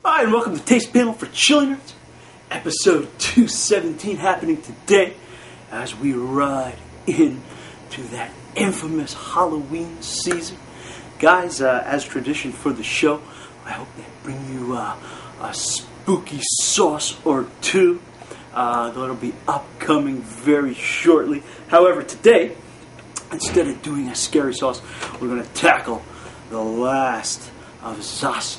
Hi, and welcome to Taste Panel for Chili Nerds, episode 217 happening today as we ride into that infamous Halloween season. Guys, as tradition for the show, I hope they bring you a spooky sauce or two that'll be upcoming very shortly. However, today, instead of doing a scary sauce, we're going to tackle the last of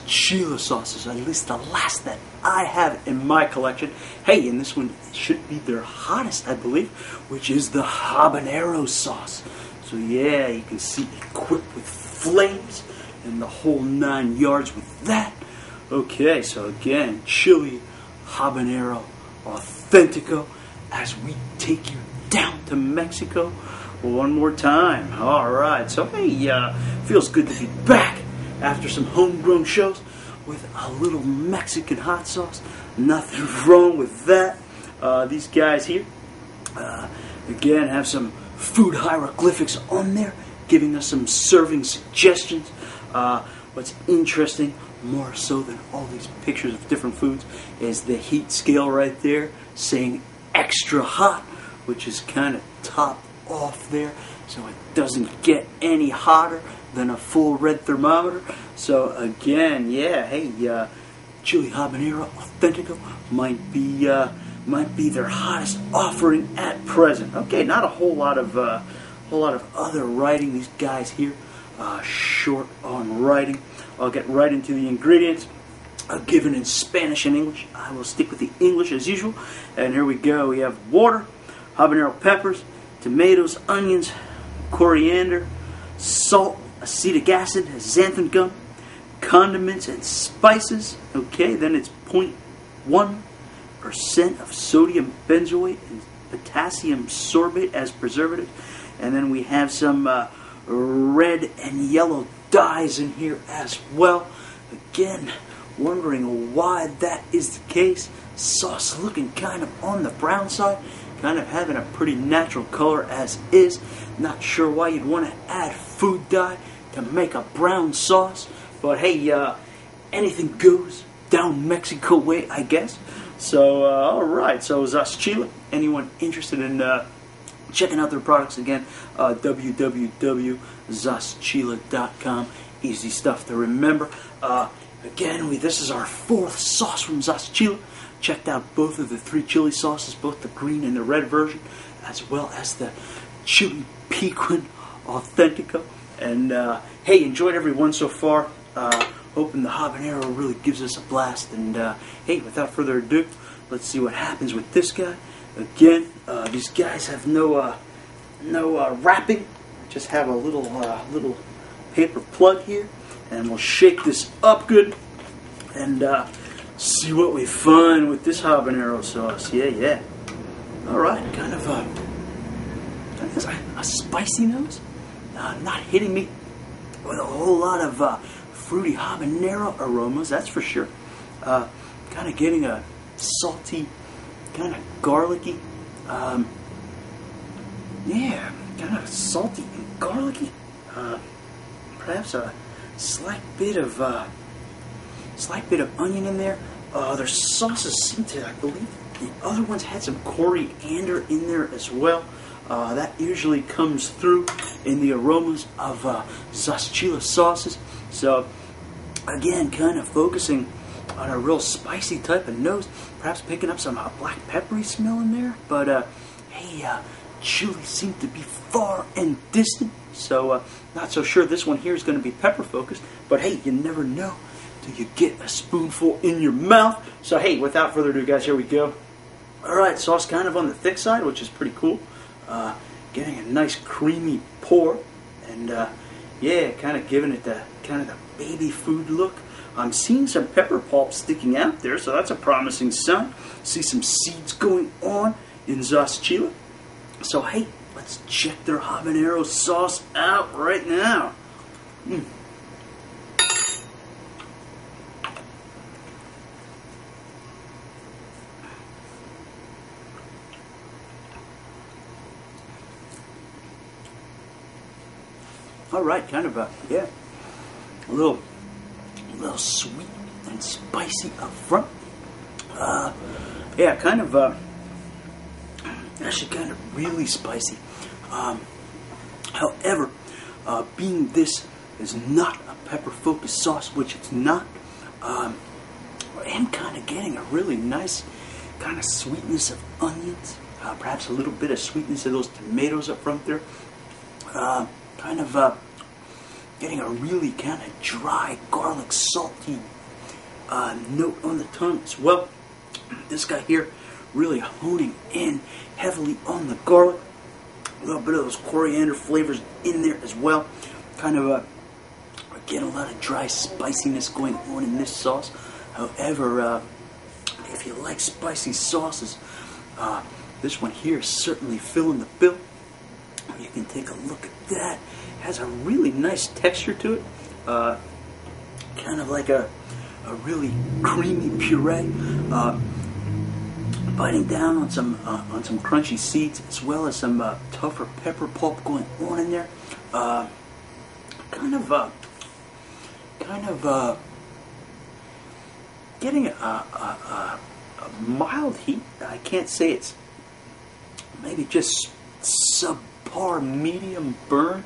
Chile sauces, at least the last that I have in my collection. Hey, and this one should be their hottest, I believe, which is the habanero sauce. So yeah, you can see equipped with flames and the whole 9 yards with that. Okay, so again, Chile Habanero Authentico as we take you down to Mexico one more time. Alright, so hey, feels good to be back after some homegrown shows with a little Mexican hot sauce. Nothing wrong with that. These guys here, again, have some food hieroglyphics on there, giving us some serving suggestions. What's interesting, more so than all these pictures of different foods, is the heat scale right there saying extra hot, which is kind of topped off there, so it doesn't get any hotter than a full red thermometer. So again, yeah, hey, Chile Habanero Authentico might be their hottest offering at present. Okay, not a whole lot of other writing. These guys here, short on writing. I'll get right into the ingredients, given in Spanish and English. I will stick with the English as usual. And here we go. We have water, habanero peppers, tomatoes, onions, coriander, salt, acetic acid, xanthan gum, condiments and spices. Okay, then it's 0.1% of sodium benzoate and potassium sorbate as preservative. And then we have some red and yellow dyes in here as well. Again, wondering why that is the case. Sauce looking kind of on the brown side, kind of having a pretty natural color as is. Not sure why you'd want to add food dye to make a brown sauce, but hey, anything goes down Mexico way, I guess. So, alright, so Chile, anyone interested in checking out their products, again, www.zaschile.com. Easy stuff to remember. Again, this is our 4th sauce from Chile. Checked out both of the 3 chili sauces, both the green and the red version, as well as the Chile Piquin Authentico. And hey, enjoyed every one so far. Hoping the habanero really gives us a blast. And hey, without further ado, let's see what happens with this guy. Again, these guys have no wrapping. Just have a little paper plug here, and we'll shake this up good and see what we find with this habanero sauce. Yeah. All right, kind of a spicy nose. Not hitting me with a whole lot of fruity habanero aromas, that's for sure. Kind of getting a salty, kind of garlicky, yeah, kind of salty and garlicky. Perhaps a slight bit of onion in there. Their sauces seem to, I believe, the other ones had some coriander in there as well. That usually comes through in the aromas of Chile sauces. So, again, kind of focusing on a real spicy type of nose. Perhaps picking up some black peppery smell in there. But, hey, chili seemed to be far and distant. So, not so sure this one here is going to be pepper focused. But, hey, you never know till you get a spoonful in your mouth. So, hey, without further ado, guys, here we go. Alright, sauce kind of on the thick side, which is pretty cool. Getting a nice creamy pour, and yeah, kind of giving it the baby food look. I'm seeing some pepper pulp sticking out there, so that's a promising sign. See some seeds going on in Chile. So hey, let's check their habanero sauce out right now. All right, kind of a little sweet and spicy up front. Yeah, actually kind of really spicy. However, being this is not a pepper-focused sauce, which it's not, I am kind of getting a really nice kind of sweetness of onions, perhaps a little bit of sweetness of those tomatoes up front there. Getting a really kind of dry, garlic, salty note on the tongue as well. This guy here really honing in heavily on the garlic. A little bit of those coriander flavors in there as well. Kind of again, a lot of dry spiciness going on in this sauce. However, if you like spicy sauces, this one here is certainly filling the bill. You can take a look at that. It has a really nice texture to it. Kind of like a really creamy puree. Biting down on some crunchy seeds, as well as some tougher pepper pulp going on in there. Getting a mild heat. I can't say it's maybe just subpar medium burn,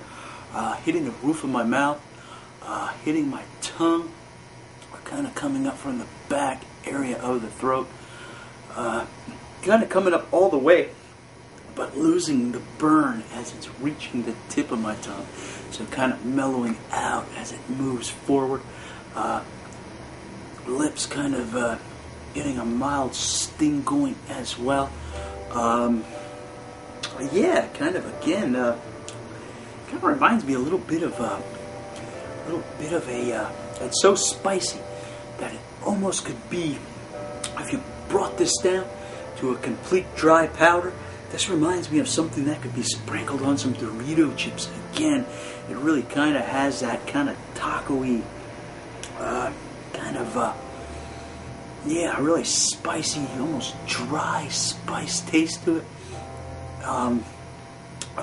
hitting the roof of my mouth, hitting my tongue, kind of coming up from the back area of the throat. Kind of coming up all the way, but losing the burn as it's reaching the tip of my tongue. So kind of mellowing out as it moves forward. Lips kind of getting a mild sting going as well. Yeah, kind of again, kind of reminds me a little bit of a, it's so spicy that it almost could be, if you brought this down to a complete dry powder, this reminds me of something that could be sprinkled on some Dorito chips. Again, it really kind of has that kind of taco-y, yeah, really spicy, almost dry spice taste to it.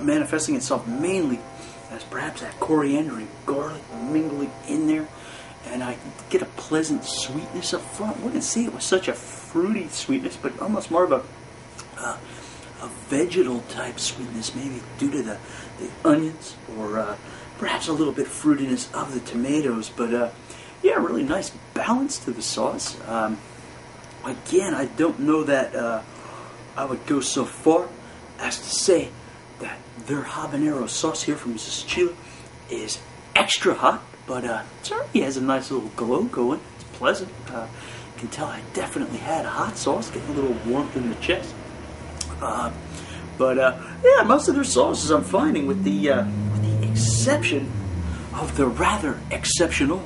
Manifesting itself mainly as perhaps that coriander and garlic mingling in there. And I get a pleasant sweetness up front. I wouldn't say it was such a fruity sweetness, but almost more of a vegetal type sweetness, maybe due to the onions, or perhaps a little bit fruitiness of the tomatoes. But yeah, really nice balance to the sauce. Again, I don't know that I would go so far as to say that their habanero sauce here from Mrs. Chile is extra hot. But it certainly has a nice little glow going. It's pleasant. You can tell I definitely had a hot sauce, getting a little warmth in the chest. Yeah, most of their sauces I'm finding, with the exception of the rather exceptional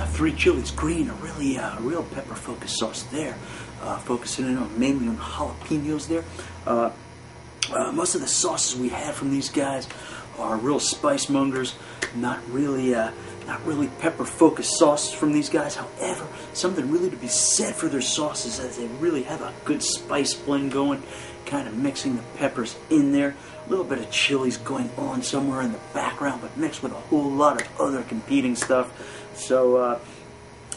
Three Chilies Green, a real pepper-focused sauce there, focusing in on mainly on jalapenos there. Most of the sauces we had from these guys are real spice mongers, not really pepper-focused sauces from these guys. However, something really to be said for their sauces, as they really have a good spice blend going, kind of mixing the peppers in there. A little bit of chilies going on somewhere in the background, but mixed with a whole lot of other competing stuff. So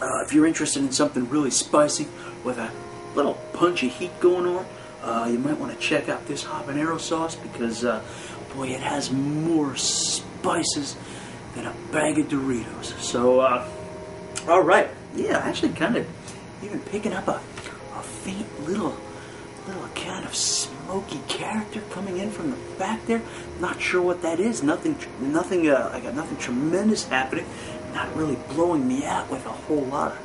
if you're interested in something really spicy with a little punchy heat going on, you might want to check out this habanero sauce, because boy, it has more spices than a bag of Doritos. So, alright, yeah, actually kind of even picking up a faint little kind of smoky character coming in from the back there. Not sure what that is. Nothing I got nothing tremendous happening. Not really blowing me out with a whole lot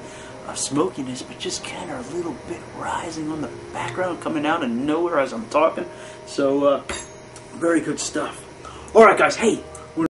of smokiness, but just kind of a little bit rising on the background, coming out of nowhere as I'm talking. So, very good stuff. Alright guys, hey,